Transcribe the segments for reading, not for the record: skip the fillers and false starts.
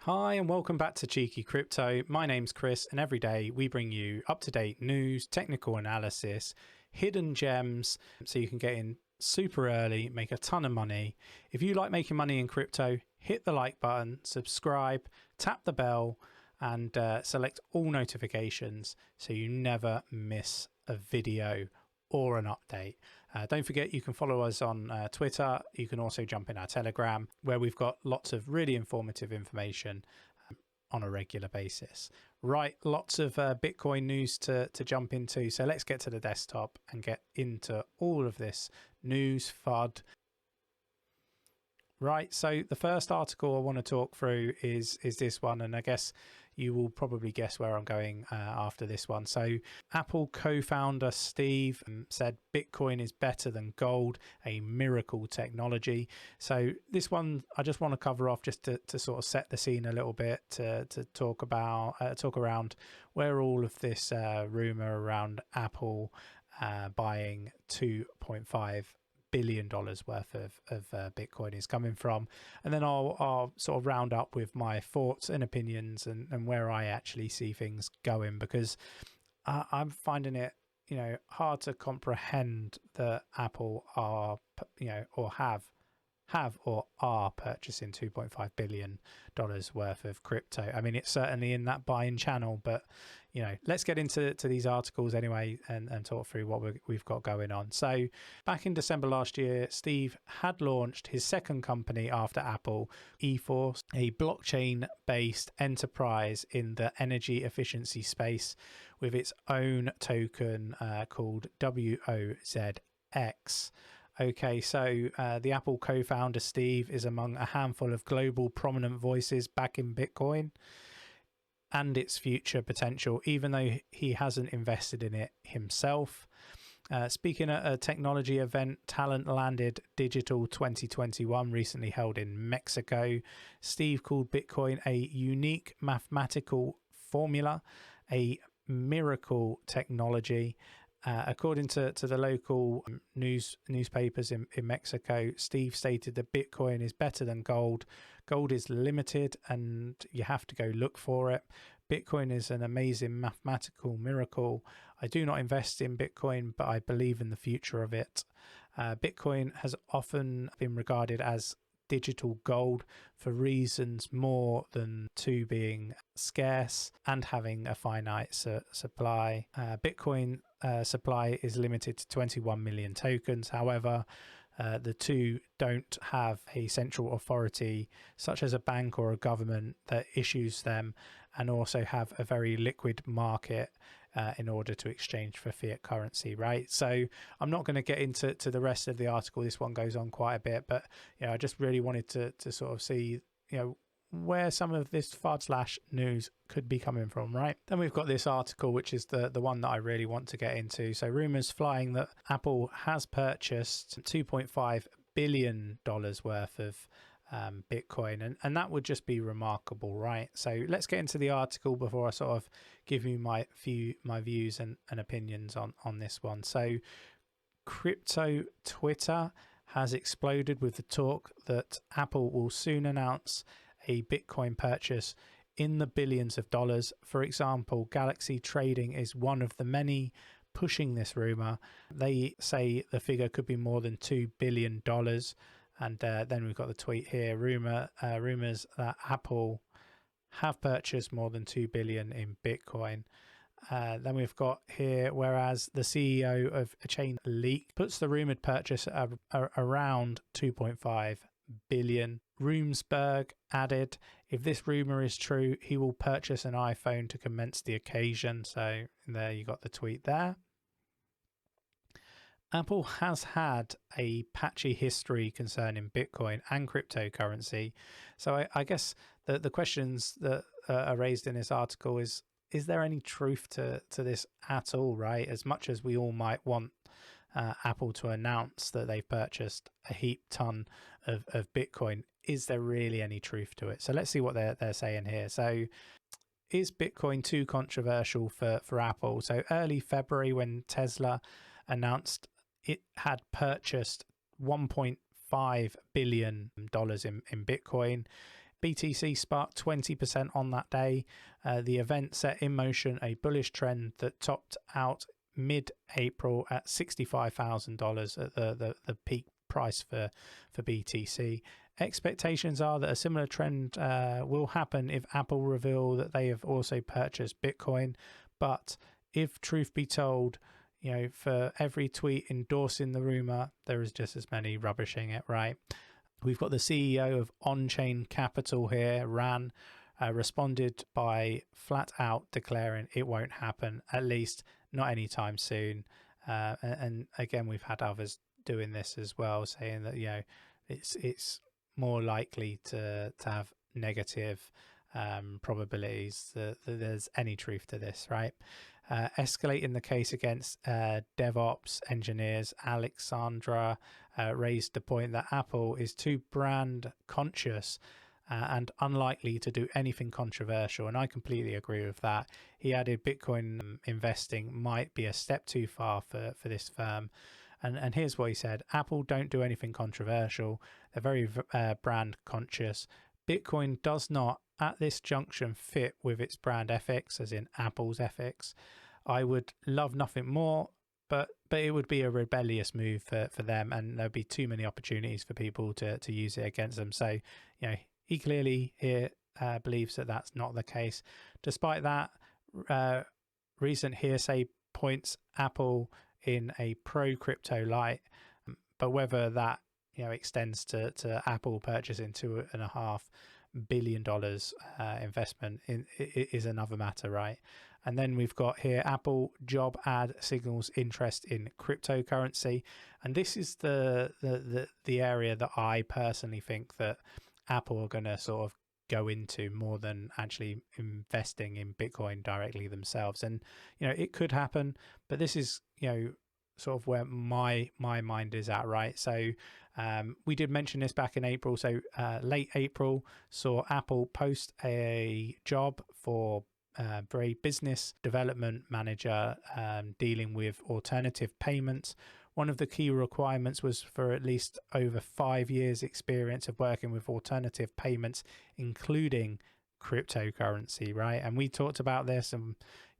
Hi and welcome back to Cheeky Crypto. My name's Chris and every day we bring you up-to-date news, technical analysis, hidden gems so you can get in super early, make a ton of money. If you like making money in crypto, hit the like button, subscribe, tap the bell and select all notifications so you never miss a video or an update. Don't forget you can follow us on Twitter. You can also jump in our Telegram where we've got lots of really informative information on a regular basis. Right, lots of Bitcoin news to jump into. So let's get to the desktop and get into all of this news FUD. Right, so the first article I want to talk through is this one, and I guess you will probably guess where I'm going after this one. So Apple co-founder Steve said Bitcoin is better than gold, a miracle technology. So this one I just want to cover off just to sort of set the scene a little bit, to talk around where all of this rumor around Apple buying 2.5 billion dollars worth of Bitcoin is coming from, and then I'll sort of round up with my thoughts and opinions and where I actually see things going, because I'm finding it hard to comprehend that Apple are or have or are purchasing $2.5 billion worth of crypto. I mean, it's certainly in that buying channel, but let's get into these articles anyway and talk through what we've got going on. So back in December last year, Steve had launched his second company after Apple, 𝗕𝗓𝗪, a blockchain-based enterprise in the energy efficiency space with its own token called 𝗕𝗓𝗪𝗔𝗥𝗘. Okay, so the Apple co-founder Steve is among a handful of global prominent voices backing Bitcoin and its future potential, even though he hasn't invested in it himself. Speaking at a technology event, Talent Landed Digital 2021, recently held in Mexico, Steve called Bitcoin a unique mathematical formula, a miracle technology. According to the local newspapers in Mexico, Steve stated that Bitcoin is better than gold. Gold is limited and you have to go look for it. Bitcoin is an amazing mathematical miracle. I do not invest in Bitcoin, but I believe in the future of it. Bitcoin has often been regarded as digital gold for reasons more than two being scarce and having a finite supply. Bitcoin supply is limited to 21 million tokens. However, the two don't have a central authority such as a bank or a government that issues them, and also have a very liquid market in order to exchange for fiat currency, right? So I'm not going to get into the rest of the article. This one goes on quite a bit, but I just really wanted to sort of see where some of this FUD / news could be coming from, right? Then we've got this article, which is the one that I really want to get into. So rumors flying that Apple has purchased $2.5 billion worth of Bitcoin, and that would just be remarkable, right? So let's get into the article before I sort of give you my views and opinions on this one. So crypto Twitter has exploded with the talk that Apple will soon announce a Bitcoin purchase in the billions of dollars. For example, Galaxy Trading is one of the many pushing this rumor. They say the figure could be more than $2 billion. And then we've got the tweet here, rumors that Apple have purchased more than 2 billion in Bitcoin. Then we've got here, whereas the CEO of Chainleak puts the rumored purchase at around 2.5 billion. 𝗕𝗓𝗪𝗔𝗥𝗘 added, if this rumor is true, he will purchase an iPhone to commence the occasion. So there you got the tweet there. Apple has had a patchy history concerning Bitcoin and cryptocurrency. So I guess the questions that are raised in this article is there any truth to this at all, right? As much as we all might want Apple to announce that they've purchased a heap ton of Bitcoin, is there really any truth to it? So let's see what they're saying here. So is Bitcoin too controversial for Apple? So early February, when Tesla announced it had purchased $1.5 billion in Bitcoin, BTC sparked 20% on that day. The event set in motion a bullish trend that topped out mid-April at $65,000 at the peak price for BTC. Expectations are that a similar trend will happen if Apple reveal that they have also purchased Bitcoin. But if truth be told, for every tweet endorsing the rumor, there is just as many rubbishing it, right? We've got the CEO of On-Chain Capital here, Ran, responded by flat out declaring it won't happen, at least not anytime soon. And again, we've had others doing this as well, saying that it's more likely to have negative probabilities that there's any truth to this, right? Escalating the case against DevOps engineers, Alexandra raised the point that Apple is too brand conscious and unlikely to do anything controversial, and I completely agree with that. He added Bitcoin investing might be a step too far for this firm. And here's what he said: Apple don't do anything controversial. They're very brand conscious. Bitcoin does not, at this junction, fit with its brand ethics, as in Apple's ethics. I would love nothing more, but it would be a rebellious move for them, and there'd be too many opportunities for people to use it against them. So, he clearly here believes that that's not the case. Despite that, recent hearsay points Apple in a pro-crypto light, but whether that extends to Apple purchasing $2.5 billion investment is another matter, right? And then we've got here Apple job ad signals interest in cryptocurrency, and this is the area that I personally think that Apple are going to sort of go into more than actually investing in Bitcoin directly themselves. And it could happen, but this is sort of where my mind is at, right? So we did mention this back in April. So late April saw Apple post a job for a business development manager dealing with alternative payments. One of the key requirements was for at least over 5 years experience of working with alternative payments, including cryptocurrency, right? And we talked about this, and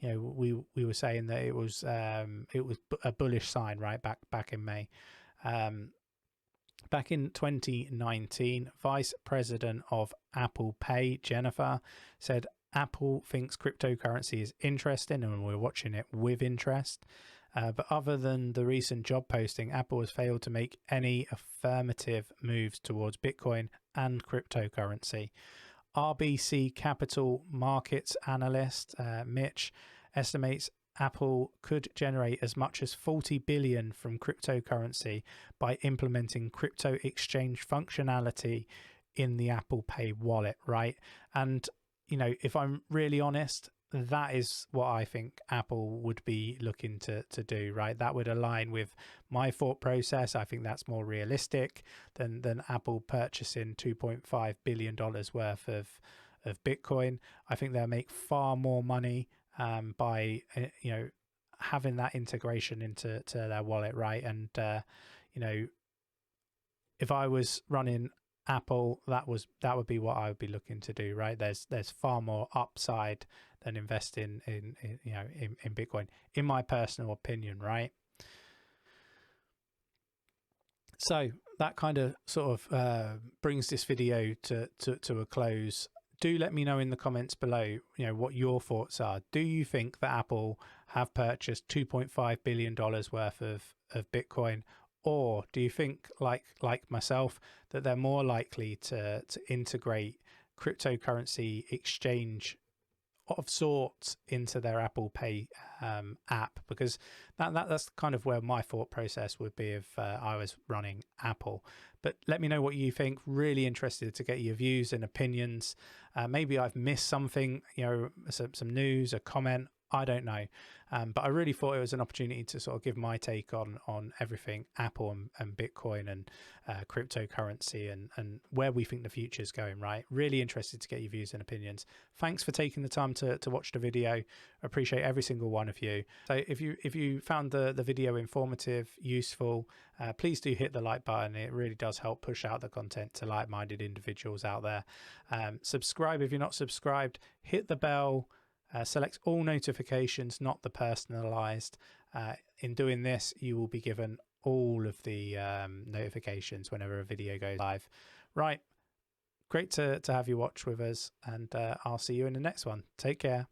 we were saying that it was a bullish sign, right, back in May. Back in 2019, Vice President of Apple Pay, Jennifer, said Apple thinks cryptocurrency is interesting and we're watching it with interest. But other than the recent job posting, Apple has failed to make any affirmative moves towards Bitcoin and cryptocurrency. RBC Capital Markets analyst Mitch estimates Apple could generate as much as $40 billion from cryptocurrency by implementing crypto exchange functionality in the Apple Pay wallet, right? And if I'm really honest, that is what I think Apple would be looking to do, right? That would align with my thought process. I think that's more realistic than Apple purchasing $2.5 billion worth of Bitcoin. I think they'll make far more money by having that integration into their wallet, right? And if I was running Apple, that would be what I would be looking to do, right? There's far more upside than investing in Bitcoin, in my personal opinion, right? So that kind of sort of brings this video to a close. Do let me know in the comments below, what your thoughts are. Do you think that Apple have purchased $2.5 billion worth of Bitcoin? Or do you think, like myself, that they're more likely to integrate cryptocurrency exchange of sorts into their Apple Pay app? Because that's kind of where my thought process would be if I was running Apple. But let me know what you think. Really interested to get your views and opinions. Maybe I've missed something, some news, a comment I don't know. But I really thought it was an opportunity to sort of give my take on everything Apple and Bitcoin and cryptocurrency and where we think the future is going, right? Really interested to get your views and opinions. Thanks for taking the time to watch the video. Appreciate every single one of you. So if you found the video informative, useful, please do hit the like button. It really does help push out the content to like-minded individuals out there. Subscribe if you're not subscribed. Hit the bell. Select all notifications, not the personalized. In doing this, you will be given all of the notifications whenever a video goes live. Right. Great to have you watch with us, and I'll see you in the next one. Take care.